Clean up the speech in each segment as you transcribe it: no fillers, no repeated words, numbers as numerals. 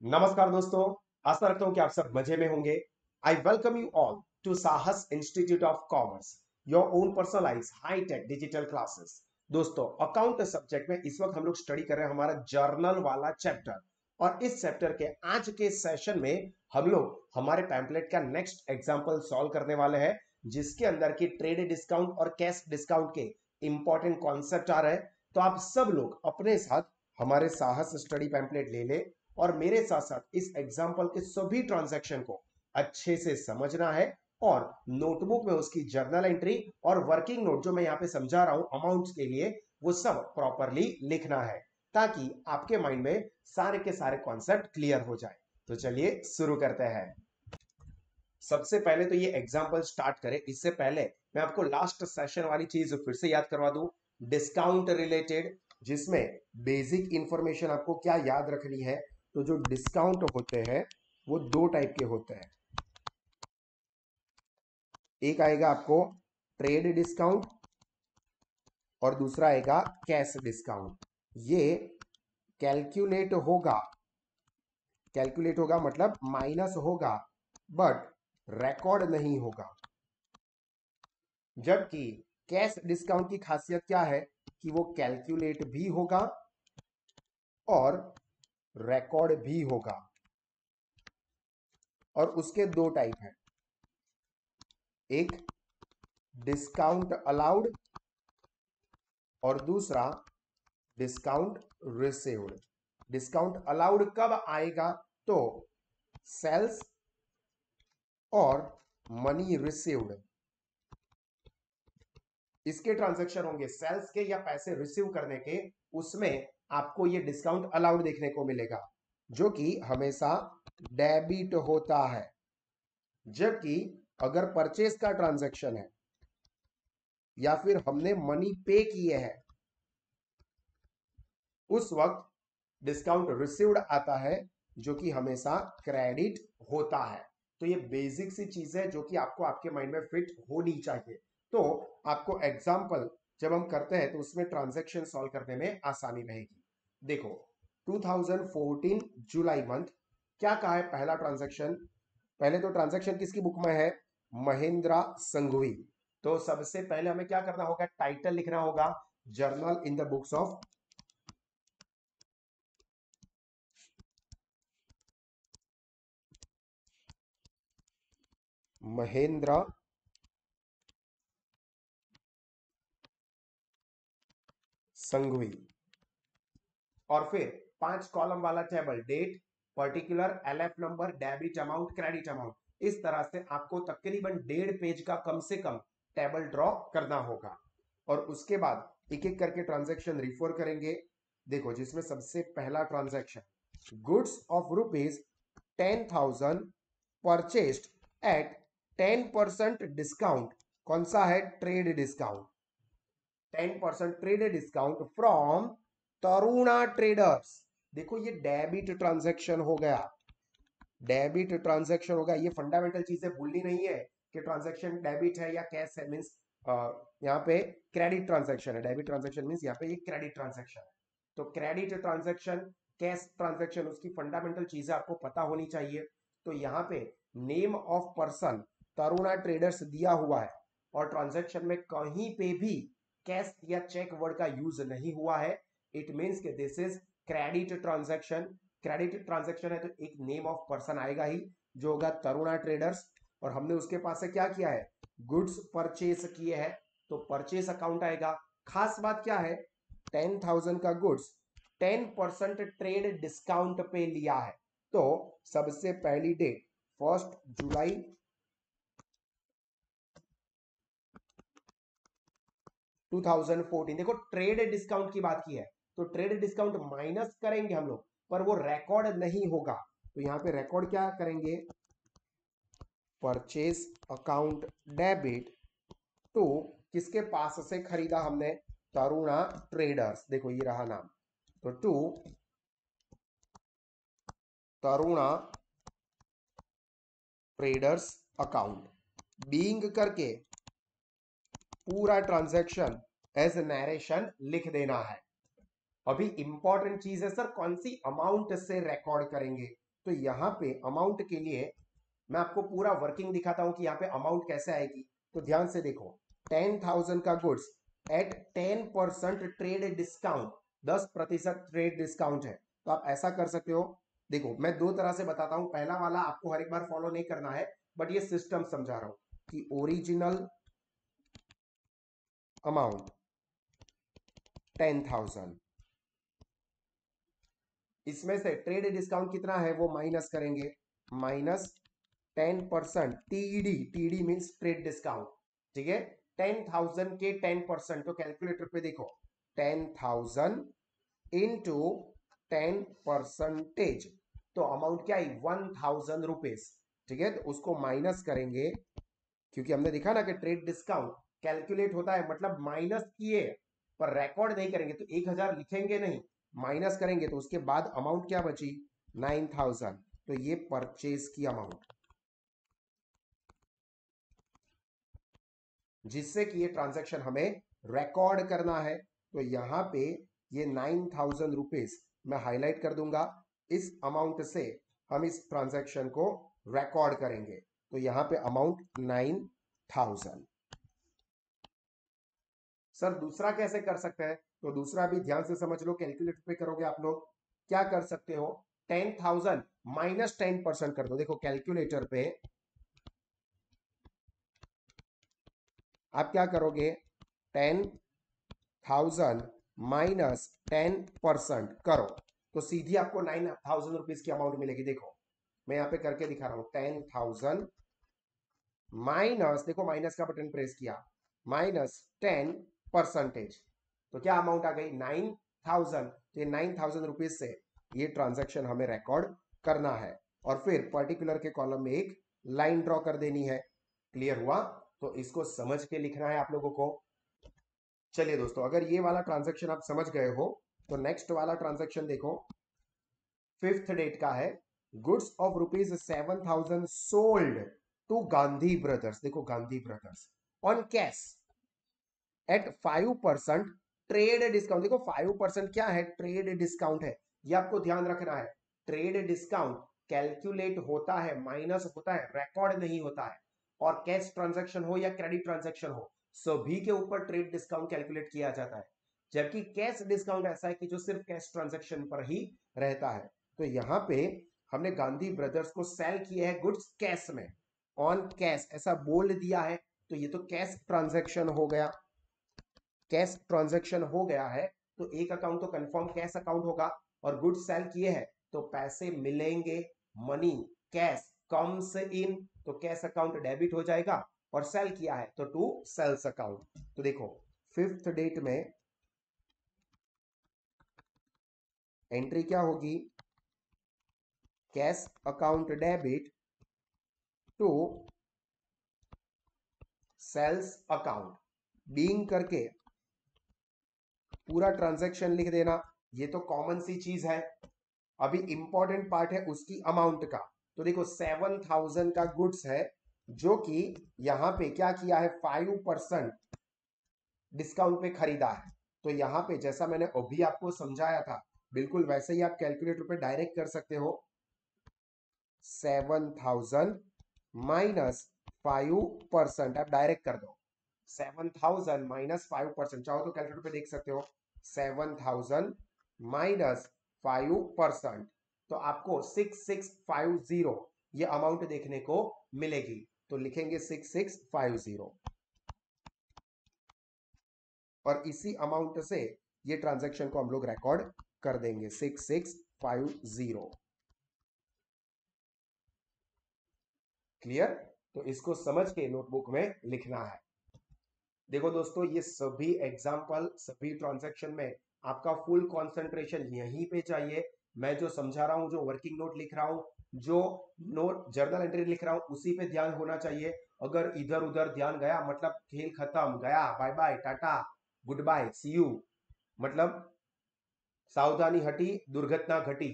नमस्कार दोस्तों। आशा रखता हूं कि आप सब मजे में होंगे। I welcome you all to Sahas institute of commerce, your own personalize high tech digital classes. दोस्तों, अकाउंट सब्जेक्ट में इस वक्त हम लोग स्टडी कर रहे हैं हमारा जर्नल वाला चैप्टर। और इस चैप्टर के आज के सेशन में हम लोग हमारे पैम्पलेट का नेक्स्ट एग्जाम्पल सॉल्व करने वाले हैं, जिसके अंदर की ट्रेड डिस्काउंट और कैश डिस्काउंट के इंपॉर्टेंट कॉन्सेप्ट आ रहे हैं। तो आप सब लोग अपने साथ हमारे साहस स्टडी पैम्पलेट ले ले और मेरे साथ साथ इस एग्जाम्पल के सभी ट्रांजैक्शन को अच्छे से समझना है और नोटबुक में उसकी जर्नल एंट्री और वर्किंग नोट जो मैं यहाँ पे समझा रहा हूं अमाउंट्स के लिए, वो सब प्रॉपरली लिखना है ताकि आपके माइंड में सारे के सारे कॉन्सेप्ट क्लियर हो जाए। तो चलिए शुरू करते हैं। सबसे पहले तो ये एग्जाम्पल स्टार्ट करें इससे पहले मैं आपको लास्ट सेशन वाली चीज फिर से याद करवा दूं, डिस्काउंट रिलेटेड, जिसमें बेसिक इंफॉर्मेशन आपको क्या याद रखनी है। तो जो डिस्काउंट होते हैं वो दो टाइप के होते हैं। एक आएगा आपको ट्रेड डिस्काउंट और दूसरा आएगा कैश डिस्काउंट। ये कैलकुलेट होगा, कैलकुलेट होगा मतलब माइनस होगा, बट रिकॉर्ड नहीं होगा। जबकि कैश डिस्काउंट की खासियत क्या है कि वो कैलकुलेट भी होगा और रिकॉर्ड भी होगा। और उसके दो टाइप हैं, एक डिस्काउंट अलाउड और दूसरा डिस्काउंट रिसीव्ड। डिस्काउंट अलाउड कब आएगा? तो सेल्स और मनी रिसीव्ड, इसके ट्रांजैक्शन होंगे सेल्स के या पैसे रिसीव करने के, उसमें आपको ये डिस्काउंट अलाउड देखने को मिलेगा जो कि हमेशा डेबिट होता है। जबकि अगर परचेज का ट्रांजैक्शन है या फिर हमने मनी पे किए हैं, उस वक्त डिस्काउंट रिसीव्ड आता है जो कि हमेशा क्रेडिट होता है। तो ये बेसिक सी चीज है जो कि आपको आपके माइंड में फिट होनी चाहिए। तो आपको एग्जाम्पल जब हम करते हैं तो उसमें ट्रांजैक्शन सॉल्व करने में आसानी रहेगी। देखो, 2014 जुलाई मंथ, क्या कहा है पहला ट्रांजैक्शन? पहले तो ट्रांजैक्शन किसकी बुक में है? महेंद्रा संघवी। तो सबसे पहले हमें क्या करना होगा? टाइटल लिखना होगा, journal in the books of Mahendra Sanghvi. और फिर 5 कॉलम वाला table, date, particular, LF number, debit amount, credit amount. इस तरह से आपको तकरीबन 1.5 पेज का कम से कम टेबल ड्रॉ करना होगा। और उसके बाद एक एक करके ट्रांजैक्शन रिफर करेंगे। देखो, जिसमें सबसे पहला transaction, goods of rupees 10,000 purchased at 10% discount. कौन सा है? Trade discount. 10% trade discount from Taruna traders. देखो, ये डेबिट ट्रांजैक्शन हो गया, डेबिट ट्रांजैक्शन हो गया। ये फंडामेंटल चीजें भूलनी नहीं है कि ट्रांजैक्शन डेबिट है या कैश है, मींस यहाँ पे क्रेडिट ट्रांजैक्शन है। डेबिट ट्रांजैक्शन मींस यहाँ पे ये क्रेडिट ट्रांजैक्शन है। तो क्रेडिट ट्रांजैक्शन, कैश ट्रांजैक्शन, उसकी फंडामेंटल चीजें आपको पता होनी चाहिए। तो यहाँ पे name of person Taruna traders दिया हुआ है और ट्रांजैक्शन में कहीं पे भी कैश या चेक वर्ड का यूज नहीं हुआ है। इट मींस कि this is credit transaction. Credit transaction है तो एक नेम ऑफ पर्सन आएगा ही, जो होगा तरुणा ट्रेडर्स। और हमने उसके पास से क्या किया है? गुड्स परचेस किए हैं, तो परचेस अकाउंट आएगा। खास बात क्या है? 10,000 का गुड्स 10% ट्रेड डिस्काउंट पे लिया है। तो सबसे पहली डेट 1 जुलाई 2014। देखो, ट्रेड डिस्काउंट की बात की है तो ट्रेड डिस्काउंट माइनस करेंगे हम लोग, पर वो रिकॉर्ड नहीं होगा। तो यहां पे रिकॉर्ड क्या करेंगे? परचेज अकाउंट डेबिट टू, किसके पास से खरीदा हमने? तरुणा ट्रेडर्स। देखो, ये रहा नाम, तो to Taruna traders account being करके पूरा ट्रांजैक्शन एज नरेशन लिख देना है। अभी इंपॉर्टेंट चीज है सर, कौन सी अमाउंट से रिकॉर्ड करेंगे? तो यहाँ पे अमाउंट के लिए मैं आपको पूरा वर्किंग दिखाता हूं कि यहाँ पे अमाउंट कैसे आएगी। तो ध्यान से देखो, 10,000 का goods at 10% trade discount, 10% trade discount है। तो आप ऐसा कर सकते हो, देखो मैं दो तरह से बताता हूं, पहला वाला आपको हर एक बार फॉलो नहीं करना है, बट ये सिस्टम समझा रहा हूं कि ओरिजिनल अमाउंट 10,000, इसमें से ट्रेड डिस्काउंट कितना है वो माइनस करेंगे, minus 10%, TD, TD means trade discount, ठीक है। 10,000 के 10%, तो कैलकुलेटर पे देखो 10,000 इंटू 10%, तो अमाउंट क्या है 1,000 रुपीज, ठीक है। तो उसको माइनस करेंगे, क्योंकि हमने देखा ना कि ट्रेड डिस्काउंट कैलकुलेट होता है मतलब माइनस किए पर रिकॉर्ड नहीं करेंगे, तो 1,000 लिखेंगे नहीं, माइनस करेंगे, तो उसके बाद अमाउंट क्या बची 9,000, तो ये परचेज की अमाउंट, जिससे कि ये ट्रांजैक्शन हमें रिकॉर्ड करना है। तो यहां पे ये 9,000 रुपीज मैं हाईलाइट कर दूंगा, इस अमाउंट से हम इस ट्रांजैक्शन को रिकॉर्ड करेंगे। तो यहां पे अमाउंट 9,000। सर दूसरा कैसे कर सकते हैं, तो दूसरा भी ध्यान से समझ लो, कैलकुलेटर पे करोगे आप लोग, क्या कर सकते हो, 10,000 माइनस 10% कर दो। देखो कैलकुलेटर पे आप क्या करोगे, 10,000 माइनस 10% करो, तो सीधी आपको 9,000 रुपीज की अमाउंट मिलेगी। देखो मैं यहां पे करके दिखा रहा हूं, 10,000 माइनस, देखो माइनस का बटन प्रेस किया, माइनस 10%, तो क्या अमाउंट आ गई 9,000। तो ये 9,000 रुपीज से ये ट्रांजैक्शन हमें रिकॉर्ड करना है, और फिर पर्टिकुलर के कॉलम में एक लाइन ड्रॉ कर देनी है। क्लियर हुआ, तो इसको समझ के लिखना है आप लोगों को। चलिए दोस्तों, अगर ये वाला ट्रांजैक्शन आप समझ गए हो, तो नेक्स्ट वाला ट्रांजैक्शन देखो, 5th डेट का है, goods of ₹7,000 sold to Gandhi brothers, देखो Gandhi brothers on cash at 5% trade discount. देखो 5% क्या है, ट्रेड डिस्काउंट है, ये आपको ध्यान रखना है। ट्रेड डिस्काउंट कैलकुलेट होता है, माइनस होता है, रिकॉर्ड नहीं होता है। और कैश ट्रांजैक्शन हो या क्रेडिट ट्रांजैक्शन हो, सभी के ऊपर ट्रेड डिस्काउंट कैलकुलेट किया जाता है, जबकि कैश डिस्काउंट ऐसा है कि जो सिर्फ कैश ट्रांजैक्शन पर ही रहता है। तो यहां पे हमने गांधी ब्रदर्स को सेल किया है गुड्स कैश में, ऑन कैश ऐसा बोल दिया है, तो ये तो कैश ट्रांजैक्शन हो गया, कैश ट्रांजैक्शन हो गया है, तो एक अकाउंट तो कंफर्म कैश अकाउंट होगा, और गुड्स सेल किए हैं तो पैसे मिलेंगे, मनी कैश कम्स इन, तो कैश अकाउंट डेबिट हो जाएगा, और सेल किया है तो टू सेल्स अकाउंट। तो देखो 5th डेट में एंट्री क्या होगी, cash account debit to sales account, being करके पूरा ट्रांजैक्शन लिख देना, ये तो कॉमन सी चीज है। अभी इंपॉर्टेंट पार्ट है उसकी अमाउंट का। तो देखो 7,000 का गुड्स है, जो कि यहां पे क्या किया है 5% डिस्काउंट पे खरीदा है। तो यहां पे जैसा मैंने अभी आपको समझाया था, बिल्कुल वैसे ही आप कैलकुलेटर पे डायरेक्ट कर सकते हो, 7,000 माइनस 5%, आप डायरेक्ट कर दो, 7,000 माइनस 5%, चाहो तो कैलकुलेटर पे देख सकते हो, 7,000 माइनस 5%, तो आपको 6650 ये अमाउंट देखने को मिलेगी। तो लिखेंगे 6650, और इसी अमाउंट से ये ट्रांजैक्शन को हम लोग रिकॉर्ड कर देंगे 6650। क्लियर, तो इसको समझ के नोटबुक में लिखना है। देखो दोस्तों, ये सभी एग्जाम्पल, सभी ट्रांजैक्शन में आपका फुल कंसंट्रेशन यहीं पे चाहिए। मैं जो समझा रहा हूं, जो वर्किंग नोट लिख रहा हूं, जो नोट जर्नल एंट्री लिख रहा हूं, उसी पे ध्यान होना चाहिए। अगर इधर उधर ध्यान गया मतलब खेल खत्म, गया, बाय बाय, टाटा, गुड बाय, सी यू, मतलब सावधानी हटी दुर्घटना घटी,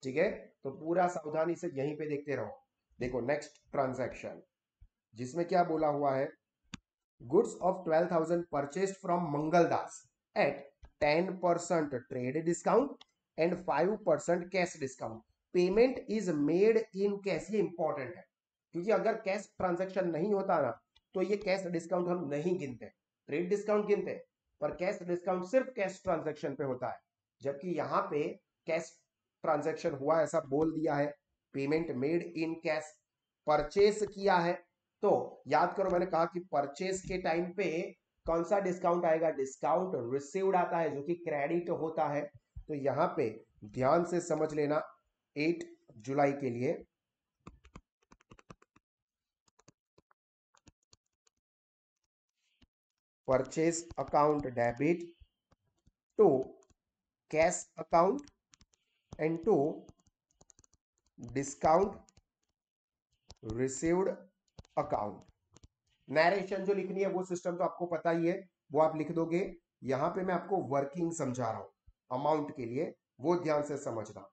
ठीक है। तो पूरा सावधानी से यहीं पे देखते रहो। देखो नेक्स्ट ट्रांजैक्शन, जिसमें क्या बोला हुआ है, goods of 12,000 purchased from Mangaldas at 10% trade discount and 5% cash discount. Payment is made in cash, ये इंपॉर्टेंट है क्योंकि अगर कैश ट्रांजैक्शन नहीं होता ना तो ये कैश डिस्काउंट हम नहीं गिनते, ट्रेड डिस्काउंट गिनते, पर कैश डिस्काउंट सिर्फ कैश ट्रांजैक्शन पे होता है। जबकि यहां पे कैश ट्रांजैक्शन हुआ ऐसा बोल दिया है, payment made in cash, purchase किया है, तो याद करो मैंने कहा कि परचेस के टाइम पे कौन सा डिस्काउंट आएगा, डिस्काउंट रिसीव्ड आता है जो कि क्रेडिट होता है। तो यहां पे ध्यान से समझ लेना 8 जुलाई के लिए purchase account debit to cash account and to discount received account. Narration जो लिखनी है वो सिस्टम तो आपको पता ही है, वो आप लिख दोगे। यहां पे मैं आपको वर्किंग समझा रहा हूं अमाउंट के लिए, वो ध्यान से समझना।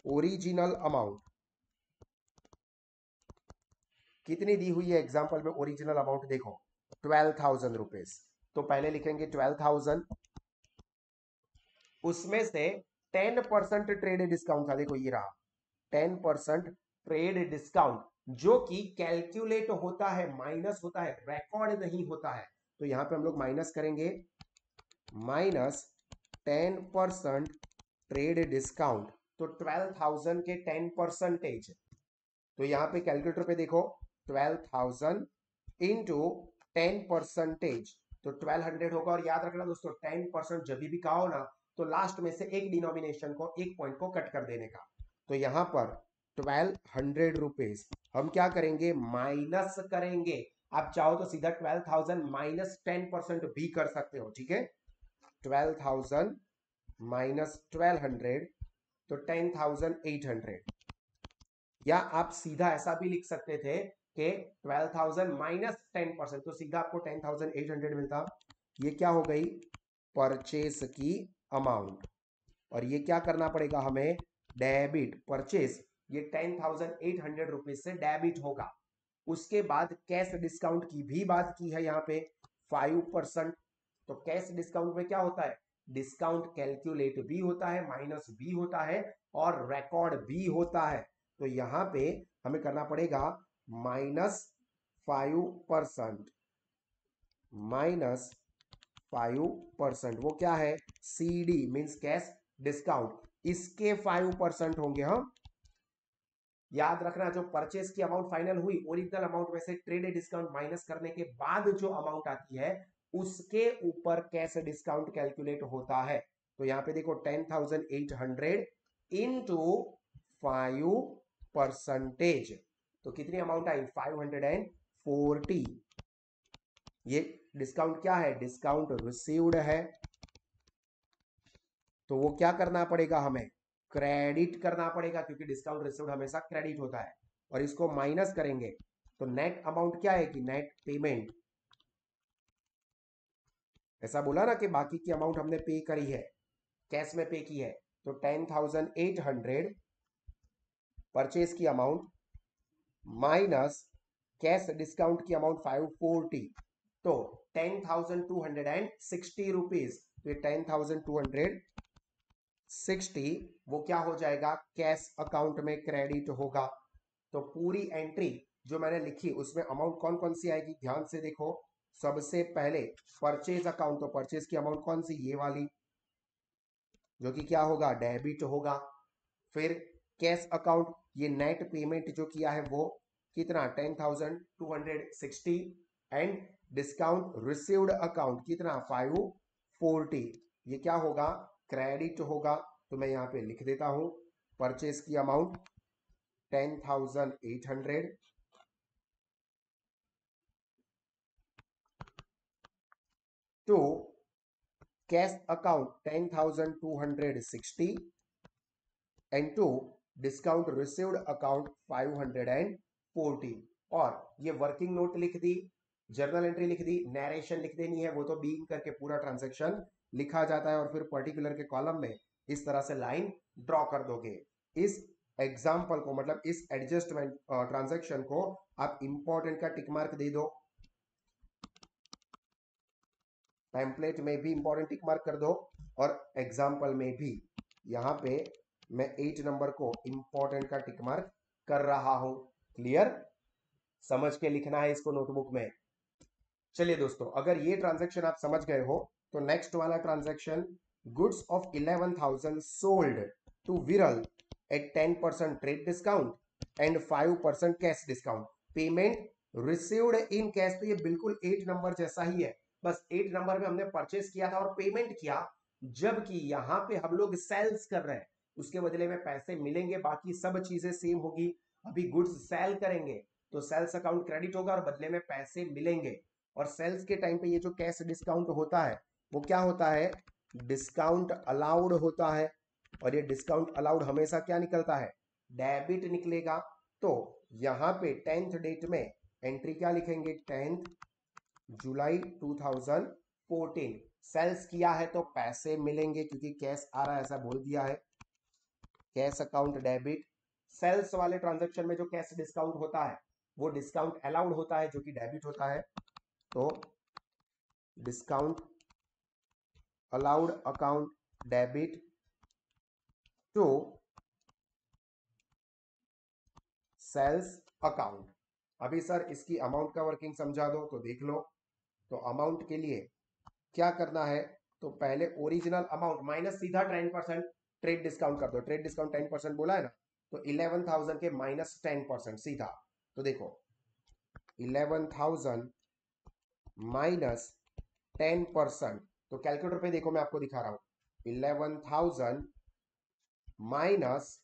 ओरिजिनल अमाउंट कितनी दी हुई है एग्जांपल में, ओरिजिनल अमाउंट देखो 12,000 रुपीज। तो पहले लिखेंगे 12,000, उसमें से 10% ट्रेड डिस्काउंट था, देखो ये रहा 10% ट्रेड डिस्काउंट जो कि कैलकुलेट होता है, माइनस होता है, रिकॉर्ड नहीं होता है। तो यहां पे हम लोग माइनस करेंगे, माइनस 10% ट्रेड डिस्काउंट, तो 12,000 के 10%, तो यहां पे कैलकुलेटर पे देखो 12,000 इंटू 10%, तो 1200 होगा। और याद रखना दोस्तों 10% जब भी कहा हो ना तो लास्ट में से एक डिनोमिनेशन को, एक पॉइंट को कट कर देने का। तो यहां पर 1200 रुपीज हम क्या करेंगे, माइनस करेंगे। आप चाहो तो सीधा 12,000 माइनस 10% भी कर सकते हो, ठीक है। 12,000 माइनस 1200 तो 10,800, या आप सीधा ऐसा भी लिख सकते थे कि 12,000 माइनस 10%, तो सीधा आपको 10,800 मिलता। ये क्या हो गई, परचेस की अमाउंट, और ये क्या करना पड़ेगा हमें, डेबिट, परचेस ये 10,800 रुपीज से डेबिट होगा। उसके बाद कैश डिस्काउंट की भी बात की है यहाँ पे 5%। तो कैश डिस्काउंट में क्या होता है, डिस्काउंट कैलकुलेट भी होता है, माइनस भी होता है और रिकॉर्ड भी होता है। तो यहां पे हमें करना पड़ेगा -5%, -5%, वो क्या है, CD मींस कैश डिस्काउंट, इसके 5% होंगे। हम याद रखना जो परचेस की अमाउंट फाइनल हुई, ओरिजिनल अमाउंट में से ट्रेड डिस्काउंट माइनस करने के बाद जो अमाउंट आती है उसके ऊपर कैश डिस्काउंट कैलकुलेट होता है। तो यहां पे देखो 10,800 इंटू 5%, तो कितनी अमाउंट आई, 540। ये डिस्काउंट क्या है, डिस्काउंट रिसीव्ड है, तो वो क्या करना पड़ेगा हमें, क्रेडिट करना पड़ेगा क्योंकि डिस्काउंट रिसीव्ड हमेशा क्रेडिट होता है। और इसको माइनस करेंगे तो नेट अमाउंट क्या है कि नेट पेमेंट, ऐसा बोला ना कि बाकी की अमाउंट हमने पे करी है, कैश में पे की है। तो 10,800 परचेज की अमाउंट माइनस कैश डिस्काउंट की अमाउंट 540, तो 10,260 रुपीज। तो ये 10,260 वो क्या हो जाएगा, कैश अकाउंट में क्रेडिट होगा। तो पूरी एंट्री जो मैंने लिखी उसमें अमाउंट कौन कौन सी आएगी, ध्यान से देखो। सबसे पहले परचेज अकाउंट, तो परचेज की अमाउंट कौन सी, ये वाली, जो कि क्या होगा, डेबिट होगा। फिर कैश अकाउंट, ये नेट पेमेंट जो किया है वो कितना, 10,260, एंड डिस्काउंट रिसीव्ड अकाउंट कितना, 540, ये क्या होगा, क्रेडिट होगा। तो मैं यहां पे लिख देता हूं परचेज की amount 10,800 to cash account 10,260 and to discount received account 540। और ये वर्किंग नोट लिख दी, जर्नल एंट्री लिख दी, नरेशन लिख देनी है, वो तो बीइंग करके पूरा ट्रांजैक्शन लिखा जाता है। और फिर पर्टिकुलर के कॉलम में इस तरह से लाइन ड्रॉ कर दोगे। इस एग्जाम्पल को, मतलब इस एडजस्टमेंट ट्रांजैक्शन को आप इंपॉर्टेंट का टिक मार्क दे दो, टेम्पलेट में भी इंपॉर्टेंट टिक मार्क कर दो और एग्जाम्पल में भी। यहां पे मैं 8 नंबर को इंपॉर्टेंट का टिक मार्क कर रहा हूं। क्लियर? समझ के लिखना है इसको नोटबुक में। चलिए दोस्तों, अगर ये ट्रांजैक्शन आप समझ गए हो तो नेक्स्ट वाला transaction, goods of 11,000 sold to Viral at 10% trade discount and 5% cash discount, payment received in cash. तो ये बिल्कुल 8 नंबर जैसा ही है, बस 8 नंबर में हमने परचेस किया था और पेमेंट किया, जबकि यहां पे हम लोग सेल्स कर रहे हैं, उसके बदले में पैसे मिलेंगे, बाकी सब चीजें सेम होगी। अभी गुड्स सेल करेंगे तो सेल्स अकाउंट क्रेडिट होगा और बदले में पैसे मिलेंगे। और सेल्स के टाइम पे ये जो कैश डिस्काउंट होता है वो क्या होता है, डिस्काउंट अलाउड होता है। और ये डिस्काउंट अलाउड हमेशा क्या निकलता है, डेबिट निकलेगा। तो यहां पे 10th डेट में एंट्री क्या लिखेंगे, 10 जुलाई 2014। सेल्स किया है तो पैसे मिलेंगे क्योंकि कैश आ रहा है, ऐसा बोल दिया है, कैश अकाउंट डेबिट। सेल्स वाले ट्रांजैक्शन में जो कैश डिस्काउंट होता है वो डिस्काउंट अलाउड होता है, जो कि डेबिट होता है। तो discount allowed account debit to sales account. अभी सर इसकी अमाउंट का वर्किंग समझा दो तो देख लो। तो अमाउंट के लिए क्या करना है, तो पहले ओरिजिनल अमाउंट माइनस सीधा 10% ट्रेड डिस्काउंट कर दो। ट्रेड डिस्काउंट 10% बोला है ना, तो 11,000 के माइनस 10% सीधा। तो देखो 11,000 माइनस 10%, तो कैलकुलेटर पे देखो मैं आपको दिखा रहा हूं, 11,000 माइनस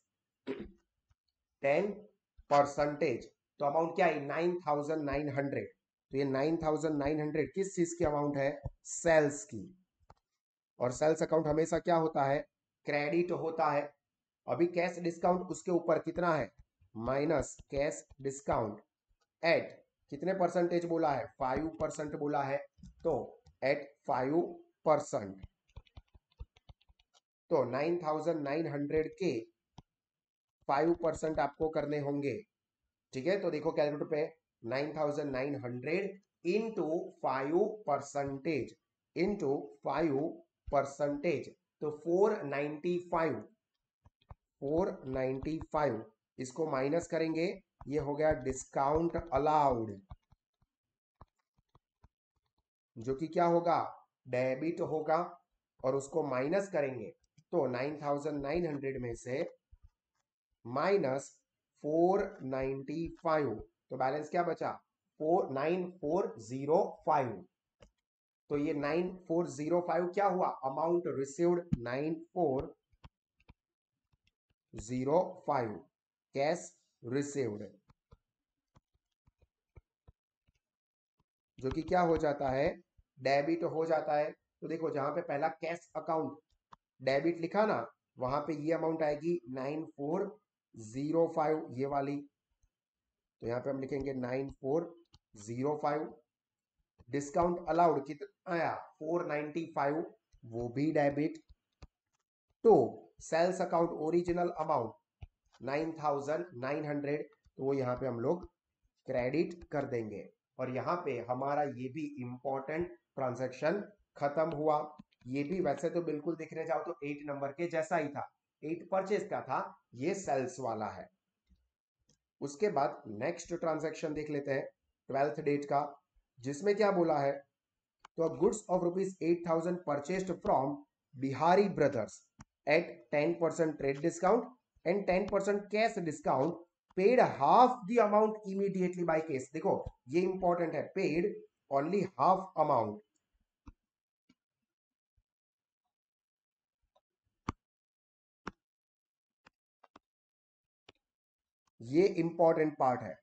10%, तो अमाउंट क्या है, 9,900। तो ये 9,900 किस चीज की अमाउंट है, सेल्स की। और सेल्स अकाउंट हमेशा क्या होता है, क्रेडिट होता है। अभी कैश डिस्काउंट उसके ऊपर कितना है, माइनस कैश डिस्काउंट एट कितने परसेंटेज बोला है, 5% बोला है, तो एट 5%। तो 9,900 के 5% आपको करने होंगे। ठीक है, तो देखो कैलकुलेटर पे 9,900 इंटू 5% इंटू 5%, तो 495 इसको माइनस करेंगे, ये हो गया डिस्काउंट अलाउड, जो कि क्या होगा, डेबिट होगा। और उसको माइनस करेंगे तो 9,900 में से माइनस 495, तो बैलेंस क्या बचा, 9405। तो ये 9405 क्या हुआ, अमाउंट रिसीव्ड 9405 कैश रिसीव्ड, जो कि क्या हो जाता है, डेबिट हो जाता है। तो देखो जहां पे पहला कैश अकाउंट डेबिट लिखा ना, वहां पे ये अमाउंट आएगी 9405 ये वाली, तो यहां पे हम लिखेंगे 9405। डिस्काउंट अलाउड कितना आया, 495, वो भी डेबिट। तो सेल्स अकाउंट ओरिजिनल अमाउंट 9,900, तो वो यहाँ पे हम लोग क्रेडिट कर देंगे। और यहाँ पे हमारा ये भी इंपॉर्टेंट ट्रांजैक्शन खत्म हुआ। ये भी वैसे तो बिल्कुल देखने जाओ तो 8 नंबर के जैसा ही था, 8 परचेज का था, ये सेल्स वाला है। उसके बाद नेक्स्ट ट्रांजैक्शन देख लेते हैं 12th डेट का, जिसमें क्या बोला है, तो goods of ₹8,000 purchased from Bihari brothers at 10% trade discount and 10% cash discount, paid half the amount immediately by cash. देखो ये इंपॉर्टेंट है, पेड ओनली हाफ अमाउंट। ये इंपॉर्टेंट पार्ट है,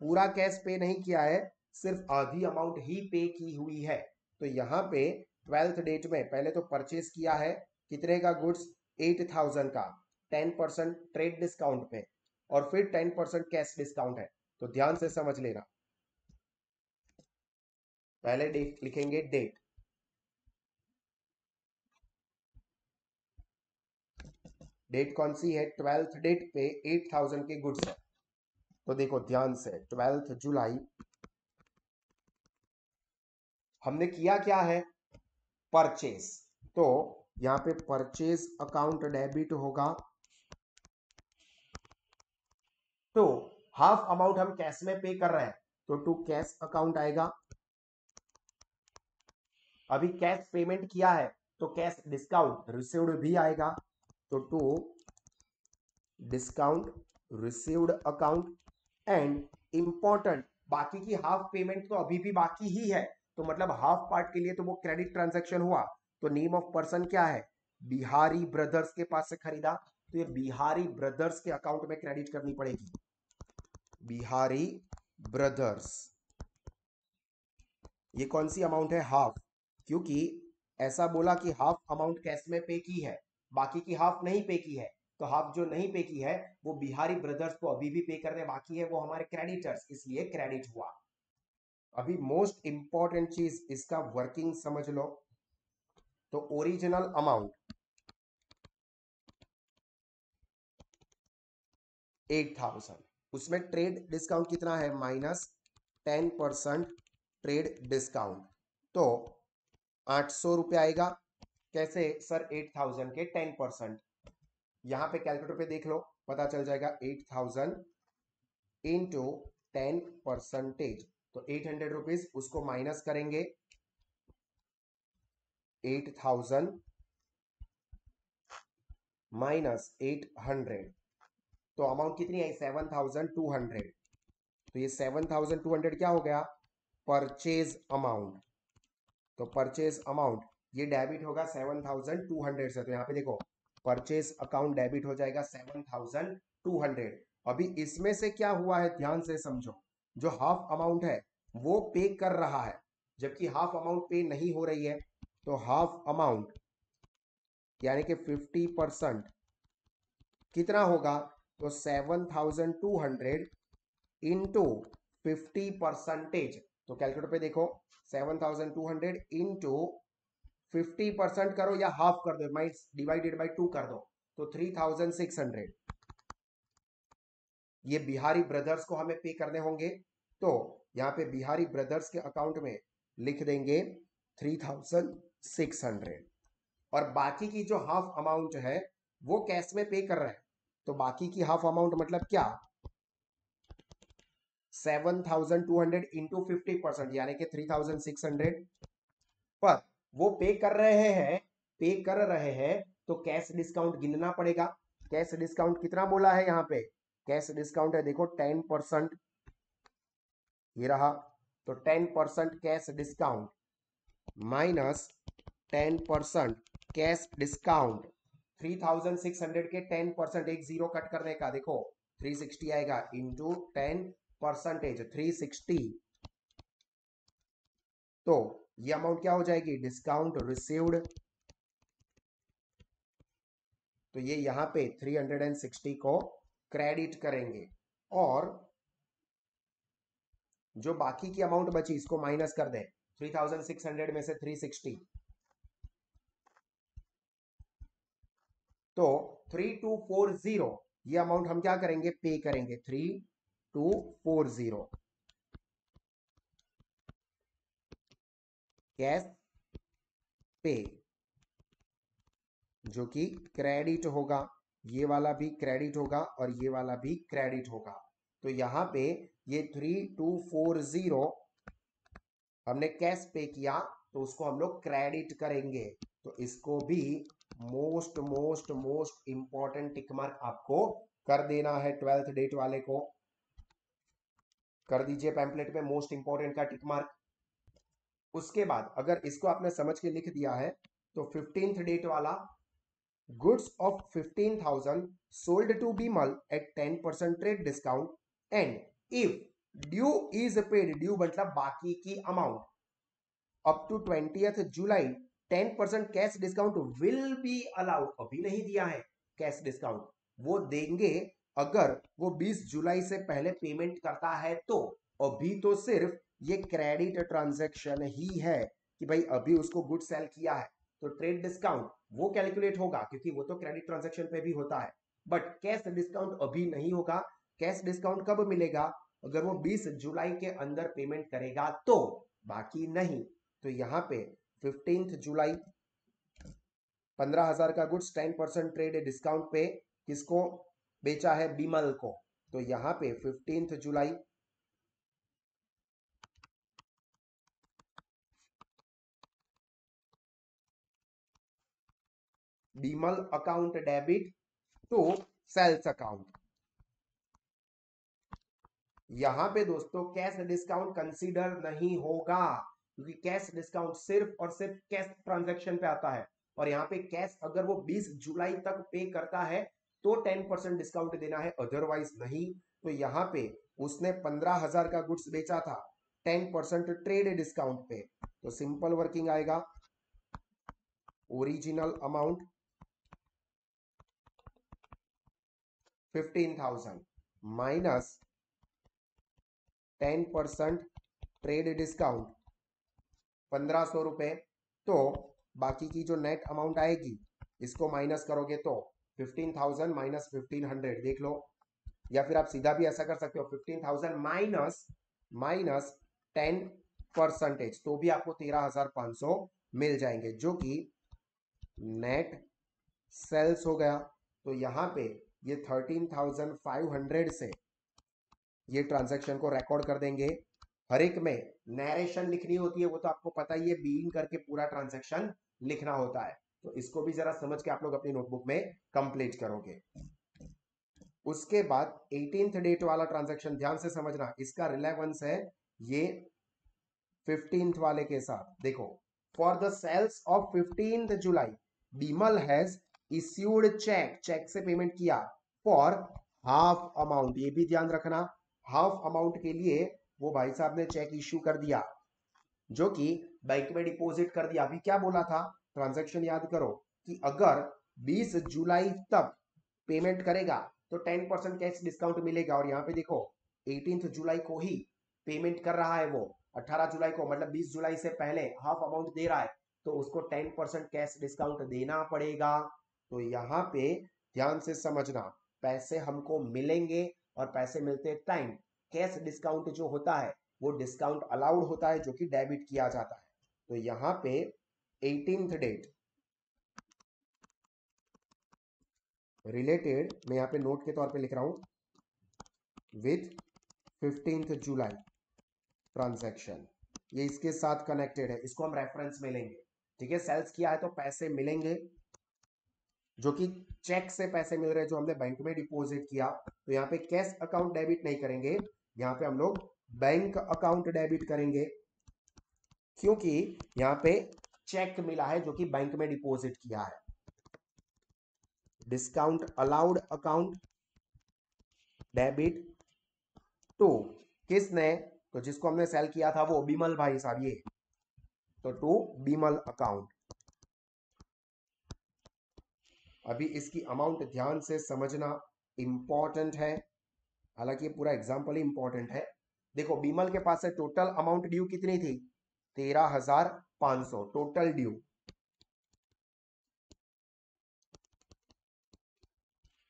पूरा कैश पे नहीं किया है, सिर्फ आधी अमाउंट ही पे की हुई है। तो यहां पे 12th डेट में पहले तो परचेस किया है कितने का गुड्स, 8,000 का, 10% ट्रेड डिस्काउंट पे, और फिर 10% कैश डिस्काउंट है। तो ध्यान से समझ लेना, पहले डेट लिखेंगे, डेट, डेट कौन सी है, 12th डेट पे 8,000 के गुड्स है। तो देखो ध्यान से, 12 जुलाई हमने किया क्या है, परचेस। तो यहाँ पे परचेज अकाउंट डेबिट होगा तो हाफ अमाउंट हम कैश में पे कर रहे हैं तो टू कैश अकाउंट आएगा। अभी कैश पेमेंट किया है तो कैश डिस्काउंट रिसीव्ड भी आएगा, तो to discount received account. And important, बाकी की हाफ पेमेंट तो अभी भी बाकी ही है, तो मतलब हाफ पार्ट के लिए तो वो क्रेडिट ट्रांजैक्शन हुआ। तो नेम ऑफ पर्सन क्या है, बिहारी ब्रदर्स के पास से खरीदा, तो ये बिहारी ब्रदर्स के अकाउंट में क्रेडिट करनी पड़ेगी, बिहारी ब्रदर्स। ये कौन सी अमाउंट है, हाफ, क्योंकि ऐसा बोला कि हाफ अमाउंट कैश में पे की है, बाकी की हाफ नहीं पे की है, तो हाफ जो नहीं पे की है वो बिहारी ब्रदर्स को अभी भी पे करने बाकी है, वो हमारे क्रेडिटर्स, इसलिए क्रेडिट हुआ। अभी मोस्ट इंपॉर्टेंट चीज इसका वर्किंग समझ लो। तो ओरिजिनल अमाउंट 8,000, उसमें ट्रेड डिस्काउंट कितना है, -10% ट्रेड डिस्काउंट, तो 800 रुपये आएगा। कैसे सर, 8,000 के 10%, यहां पे कैलकुलेटर पे देख लो, पता चल जाएगा 8,000 इंटू 10%, तो 800 रुपीज, उसको माइनस करेंगे 8,000 माइनस 800, तो अमाउंट कितनी आई, 7,200। तो ये 7,200 क्या हो गया, परचेज अमाउंट। तो परचेज अमाउंट ये डेबिट होगा 7,200 से, तो यहाँ पे देखो परचेज अकाउंट डेबिट हो जाएगा 7,200। अभी इसमें से क्या हुआ है ध्यान से समझो, जो हाफ अमाउंट है वो पे कर रहा है, जबकि हाफ अमाउंट पे नहीं हो रही है, तो हाफ अमाउंट यानी कि 50% कितना होगा, तो 7,200 इंटू 50%, तो कैलकुलेटर पे देखो 7,200 इंटू 50% करो या हाफ कर दो, डिवाइडेड बाई 2 कर दो, तो 3,600 ये बिहारी ब्रदर्स को हमें पे करने होंगे। तो यहाँ पे बिहारी ब्रदर्स के अकाउंट में लिख देंगे 3,600, और बाकी की जो हाफ अमाउंट है वो कैश में पे कर रहे हैं, तो बाकी की हाफ अमाउंट मतलब क्या, 7,200 इंटू 50% यानी कि 3,600, पर वो पे कर रहे हैं तो कैश डिस्काउंट गिनना पड़ेगा। कैश डिस्काउंट कितना बोला है यहाँ पे, कैश डिस्काउंट है देखो 10%, ये रहा, तो 10% cash discount minus 10% cash discount, 3,600 के 10%, एक जीरो कट करने का, देखो 360 आएगा इंटू 10%, 360, तो ये अमाउंट क्या हो जाएगी, डिस्काउंट रिसीव्ड, तो ये यहां पे 360 को क्रेडिट करेंगे, और जो बाकी की अमाउंट बची इसको माइनस कर दें, 3,600 में से 360, तो 3,240 ये अमाउंट हम क्या करेंगे, पे करेंगे, 3,240 कैश पे, जो कि क्रेडिट होगा, ये वाला भी क्रेडिट होगा और ये वाला भी क्रेडिट होगा। तो यहां पे ये 3,240 हमने कैश पे किया, तो उसको हम लोग क्रेडिट करेंगे, तो इसको भी most most most important tick mark आपको कर देना है, 12th डेट वाले को कर दीजिए पैम्पलेट में मोस्ट इंपॉर्टेंट का टिक मार्क। उसके बाद अगर इसको आपने समझ के लिख दिया है, तो 15th डेट वाला, goods of 15,000 sold to Bimal at 10% trade discount, and if due is paid, due मतलब बाकी की अमाउंट, up to 20th July 10% cash discount will be allowed, अभी नहीं दिया है कैश डिस्काउंट, वो देंगे अगर वो 20 जुलाई से पहले पेमेंट करता है, तो अभी तो सिर्फ ये क्रेडिट ट्रांजैक्शन ही है कि भाई अभी उसको गुड सेल किया है, तो ट्रेड डिस्काउंट वो कैलकुलेट होगा क्योंकि वो तो क्रेडिट ट्रांजैक्शन पे भी होता है, बट कैश डिस्काउंट अभी नहीं होगा। कैश डिस्काउंट कब मिलेगा, अगर वो 20 जुलाई के अंदर पेमेंट करेगा तो, बाकी नहीं। तो यहां पे 15th जुलाई 15,000 का गुड्स 10% ट्रेड डिस्काउंट पे किसको बेचा है, बिमल को, तो यहां पे 15 जुलाई Bimal account debit to sales account. यहां पे दोस्तों कैश डिस्काउंट कंसीडर नहीं होगा, क्योंकि कैश डिस्काउंट सिर्फ और सिर्फ कैश ट्रांजैक्शन पे आता है। और यहाँ पे कैश अगर वो 20 जुलाई तक पे करता है तो 10% डिस्काउंट देना है, अदरवाइज नहीं। तो यहाँ पे उसने 15,000 का गुड्स बेचा था, 10% ट्रेड डिस्काउंट पे, तो सिंपल वर्किंग आएगा, original amount 15,000 minus 10% trade discount 1,500 रुपए। तो बाकी की जो नेट अमाउंट आएगी इसको माइनस करोगे तो 15,000 माइनस 1,500 देख लो, या फिर आप सीधा भी ऐसा कर सकते हो 15,000 माइनस माइनस 10%, तो भी आपको 13,500 मिल जाएंगे, जो कि नेट सेल्स हो गया। तो यहां पे ये 13,500 से ये ट्रांजैक्शन को रिकॉर्ड कर देंगे। हर एक में नरेशन लिखनी होती है, वो तो आपको पता ही है, बीइंग करके पूरा ट्रांजैक्शन लिखना होता है। तो इसको भी जरा समझ के आप लोग अपनी नोटबुक में कंप्लीट करोगे। उसके बाद 18th डेट वाला ट्रांजैक्शन ध्यान से समझना, इसका रिलेवेंस है ये 15th वाले के साथ। देखो, for the sales of 15th July Bimal has issued cheque, cheque से पेमेंट किया फॉर हाफ अमाउंट, ये भी ध्यान रखना, हाफ अमाउंट के लिए वो भाई साहब ने चेक इश्यू कर दिया, जो कि बैंक में डिपॉजिट कर दिया। अभी क्या बोला था, ट्रांजैक्शन याद करो कि अगर 20 जुलाई तक पेमेंट करेगा तो 10% कैश डिस्काउंट मिलेगा। और यहाँ पे देखो 18 जुलाई को ही पेमेंट कर रहा है वो, 18 जुलाई को, मतलब 20 जुलाई से पहले हाफ अमाउंट दे रहा है, तो उसको 10% कैश डिस्काउंट देना पड़ेगा। तो यहाँ पे ध्यान से समझना, पैसे हमको मिलेंगे और पैसे मिलते टाइम कैश डिस्काउंट जो होता है वो डिस्काउंट अलाउड होता है, जो कि डेबिट किया जाता है। तो यहाँ पे 18th डेट रिलेटेड, मैं यहाँ पे नोट के तौर पे लिख रहा हूं विथ 15th जुलाई ट्रांजैक्शन, ये इसके साथ कनेक्टेड है, इसको हम रेफरेंस में लेंगे। ठीक है, सेल्स किया है तो पैसे मिलेंगे, जो कि चेक से पैसे मिल रहे हैं जो हमने बैंक में डिपॉजिट किया। तो यहाँ पे कैश अकाउंट डेबिट नहीं करेंगे, यहाँ पे हम लोग बैंक अकाउंट डेबिट करेंगे, क्योंकि यहाँ पे चेक मिला है जो कि बैंक में डिपॉजिट किया है। Discount allowed account debit to किसने, तो जिसको हमने सेल किया था वो बीमल भाई साहब, ये तो टू बीमल अकाउंट। अभी इसकी अमाउंट ध्यान से समझना, इंपॉर्टेंट है, हालांकि ये पूरा एग्जाम्पल ही इंपॉर्टेंट है। देखो बीमल के पास से टोटल अमाउंट ड्यू कितनी थी, 13,500 टोटल ड्यू,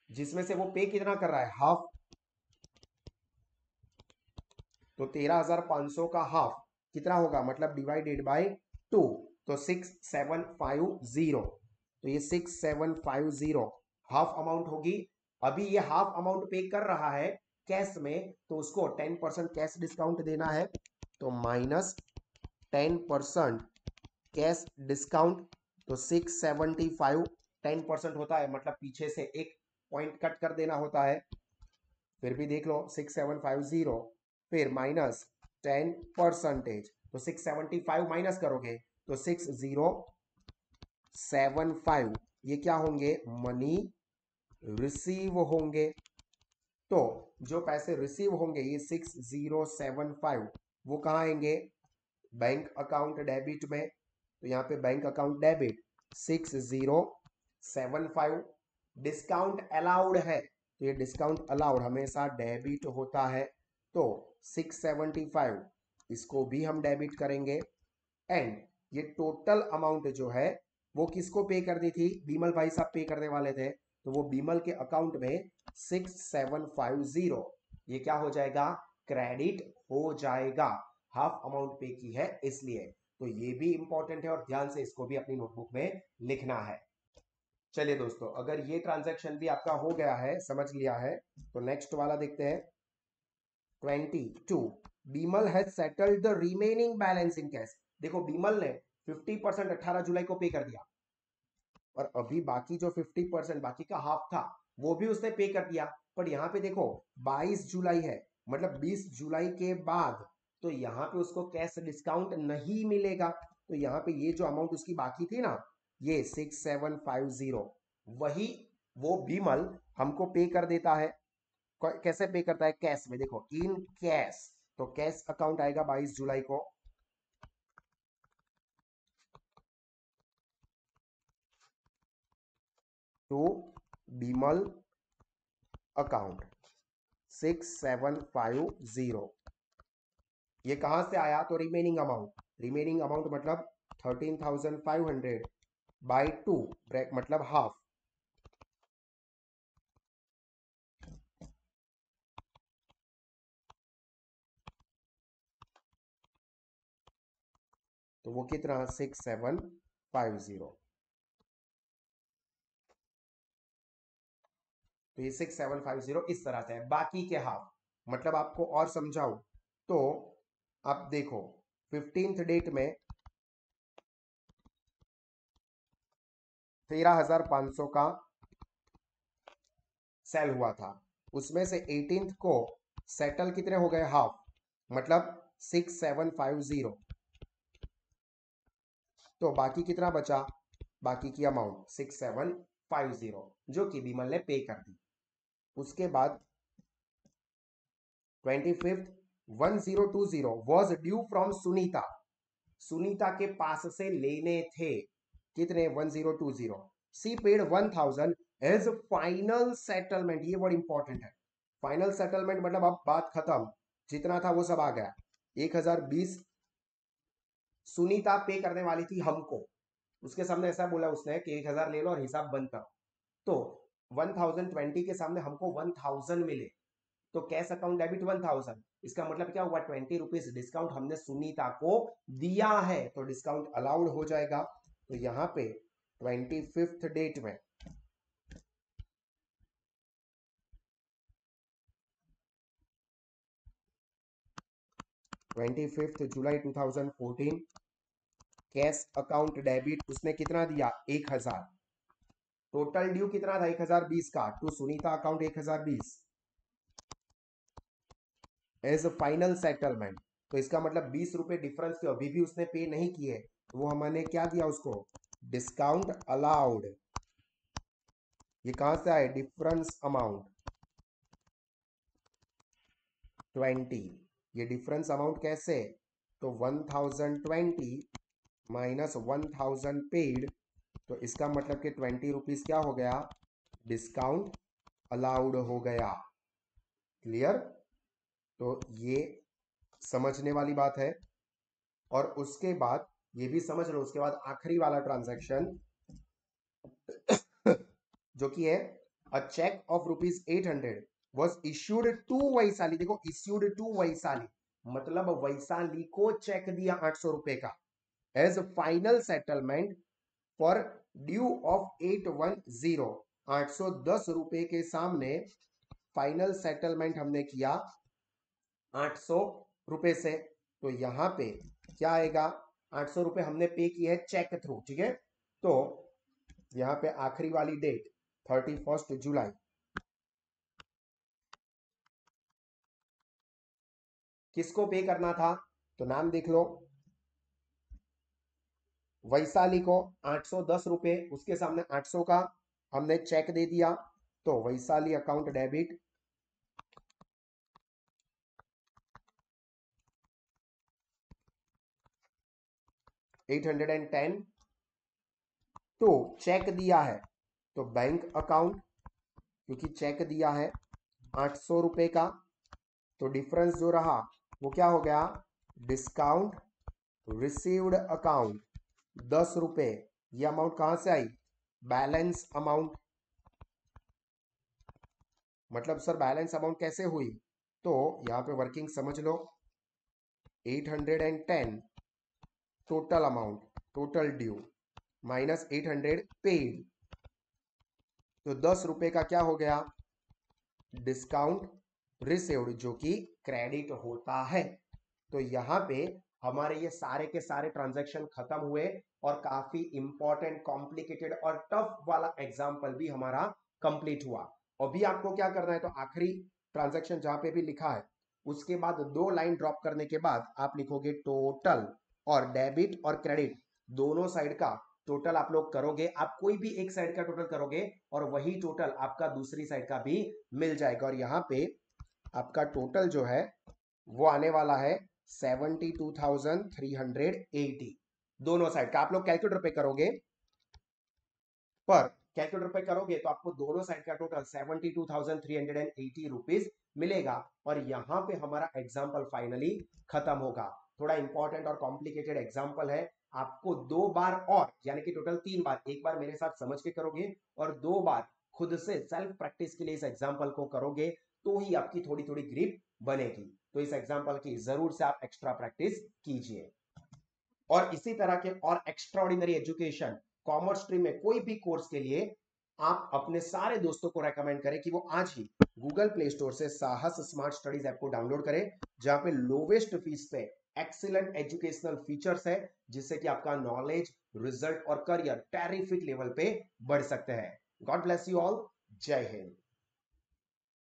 जिसमें से वो पे कितना कर रहा है, हाफ। तो 13,500 का हाफ कितना होगा, मतलब डिवाइडेड बाय 2, तो 6,750, तो ये 6,750 हाफ अमाउंट होगी। अभी ये हाफ अमाउंट पे कर रहा है कैश में, तो उसको 10% कैश डिस्काउंट देना है, तो माइनस 10% कैश डिस्काउंट, तो 675 10% होता है, मतलब पीछे से एक पॉइंट कट कर देना होता है। फिर भी देख लो 6,750, फिर माइनस 10%, तो 675 माइनस करोगे तो 6,075, ये क्या होंगे, मनी रिसीव होंगे। तो जो पैसे रिसीव होंगे ये 6,075 वो कहाँ आएंगे, बैंक अकाउंट डेबिट में। तो यहाँ पे bank account debit 6,075, discount allowed है, तो ये डिस्काउंट अलाउड हमेशा डेबिट होता है, तो 675 इसको भी हम डेबिट करेंगे। एंड ये टोटल अमाउंट जो है वो किसको पे कर दी थी, बीमल भाई साहब पे करने वाले थे, तो वो बीमल के अकाउंट में 6,750 ये क्या हो जाएगा, क्रेडिट हो जाएगा, हाफ अमाउंट पे की है इसलिए। तो ये भी इंपॉर्टेंट है और ध्यान से इसको भी अपनी नोटबुक में लिखना है। चलिए दोस्तों, अगर ये ट्रांजैक्शन भी आपका हो गया है, समझ लिया है, तो नेक्स्ट वाला देखते हैं। 22, Bimal has settled the remaining balance in cash. देखो बीमल ने 50% 18 जुलाई को पे कर दिया, और अभी बाकी जो 50% बाकी का हाफ था वो भी उसने पे कर दिया। पर यहाँ पे देखो 22 जुलाई है, मतलब 20 जुलाई के बाद, तो यहाँ पे उसको कैश डिस्काउंट नहीं मिलेगा। तो यहाँ पे ये जो अमाउंट उसकी बाकी थी ना, ये 6750, वही वो बीमल हमको पे कर देता है। कैसे पे करता है? कैश में। देखो इन कैश, तो कैश अकाउंट आएगा 22 जुलाई को, टू बीमल अकाउंट 6750। ये कहां से आया? तो रिमेनिंग अमाउंट, रिमेनिंग अमाउंट मतलब 13,500 बाई 2, ब्रेक मतलब हाफ। तो वो कितना? 6750। तो ये 6750 इस तरह से है। बाकी के हाफ मतलब आपको और समझाऊं तो आप देखो 15th डेट में 13,500 का सेल हुआ था, उसमें से 18th को सेटल कितने हो गए? हाफ, मतलब 6750। तो बाकी कितना बचा? बाकी की अमाउंट 6750 जो कि बीमल ने पे कर दी। उसके बाद 25th 1020 was due from Sunita. Sunita के पास से लेने थे कितने? 1020। सी पेड 1000 एज फाइनल सेटलमेंट। ये वर्ड इंपॉर्टेंट है। फाइनल सेटलमेंट मतलब अब बात खत्म, जितना था वो सब आ गया। 1020 सुनीता पे करने वाली थी हमको, उसके सामने ऐसा बोला उसने कि 1000 ले लो और हिसाब बंद करो। तो 1020 के सामने हमको 1000 मिले, तो कैश अकाउंट डेबिट 1000। इसका मतलब क्या हुआ? 20 रुपीज डिस्काउंट हमने सुनीता को दिया है, तो डिस्काउंट अलाउड हो जाएगा। तो यहाँ पे 25th डेट में 25 जुलाई 2014 कैश अकाउंट डेबिट उसने कितना दिया? 1000। टोटल ड्यू कितना था? 1020 का, to Sunita account 1020 as a final settlement. तो इसका मतलब 20 रुपए डिफरेंस थे, अभी भी उसने पे नहीं किए, तो वो हमने क्या दिया उसको? Discount allowed. ये कहां से आए? Difference amount 20। ये डिफरेंस अमाउंट कैसे? तो 1020 माइनस 1000 पेड, तो इसका मतलब कि 20 रुपीज क्या हो गया? डिस्काउंट अलाउड हो गया। क्लियर? तो ये समझने वाली बात है। और उसके बाद ये भी समझ लो, उसके बाद आखिरी वाला ट्रांजैक्शन जो कि है a check of ₹800 was issued to Vaishali. देखो इश्यूड टू वैशाली मतलब वैशाली को चेक दिया 800 रुपए का as final settlement for due of 810। 810 रुपए के सामने फाइनल सेटलमेंट हमने किया 800 रुपए से। तो यहां पे क्या आएगा? 800 रुपए हमने पे किए है चेक थ्रू, ठीक है। तो यहां पे आखिरी वाली डेट 31 जुलाई। किसको पे करना था? तो नाम देख लो, वैशाली को 810 रुपए, उसके सामने 800 का हमने चेक दे दिया, तो वैशाली अकाउंट डेबिट 810। तो चेक दिया है तो बैंक अकाउंट, क्योंकि चेक दिया है 800 रुपए का, तो डिफरेंस जो रहा वो क्या हो गया? डिस्काउंट रिसीव्ड अकाउंट 10 रुपए। ये अमाउंट कहां से आई? Balance amount. मतलब सर बैलेंस अमाउंट कैसे हुई? तो यहां पे वर्किंग समझ लो। 810 total amount, total due minus 800 paid, तो 10 रुपए का क्या हो गया, डिस्काउंट रिसीव्ड, जो कि क्रेडिट होता है। तो यहां पे हमारे ये सारे के सारे ट्रांजैक्शन खत्म हुए और काफी इंपॉर्टेंट कॉम्प्लिकेटेड और टफ वाला एग्जांपल भी हमारा कंप्लीट हुआ। अभी आपको क्या करना है, तो आखिरी ट्रांजैक्शन जहां पे भी लिखा है उसके बाद 2 लाइन ड्रॉप करने के बाद आप लिखोगे टोटल, और डेबिट और क्रेडिट दोनों साइड का टोटल आप लोग करोगे। आप कोई भी एक साइड का टोटल करोगे और वही टोटल आपका दूसरी साइड का भी मिल जाएगा। और यहाँ पे आपका टोटल जो है वो आने वाला है 72,380, दोनों साइड का। आप लोग कैलकुलेटर पे करोगे, पर कैलकुलेटर पे करोगे तो आपको दोनों साइड का टोटल 72,380 रुपीज मिलेगा। और यहां पे हमारा एग्जाम्पल फाइनली खत्म होगा। थोड़ा इंपॉर्टेंट और कॉम्प्लिकेटेड एग्जाम्पल है, आपको 2 बार और यानी कि टोटल 3 बार, एक बार मेरे साथ समझ के करोगे और 2 बार खुद से सेल्फ प्रैक्टिस के लिए इस एग्जाम्पल को करोगे तो ही आपकी थोड़ी थोड़ी ग्रिप बनेगी। तो इस एग्जाम्पल की जरूर से आप एक्स्ट्रा प्रैक्टिस कीजिए। और इसी तरह के और extra ordinary education commerce stream में कोई भी कोर्स के लिए आप अपने सारे दोस्तों को रेकमेंड करें कि वो आज ही गूगल प्ले स्टोर से साहस स्मार्ट स्टडीज ऐप को डाउनलोड करें, जहां पे लोवेस्ट फीस पे एक्सीलेंट एजुकेशनल फीचर्स है, जिससे कि आपका नॉलेज, रिजल्ट और करियर टेरिफिक लेवल पे बढ़ सकते हैं। God bless you all. जय हिंद।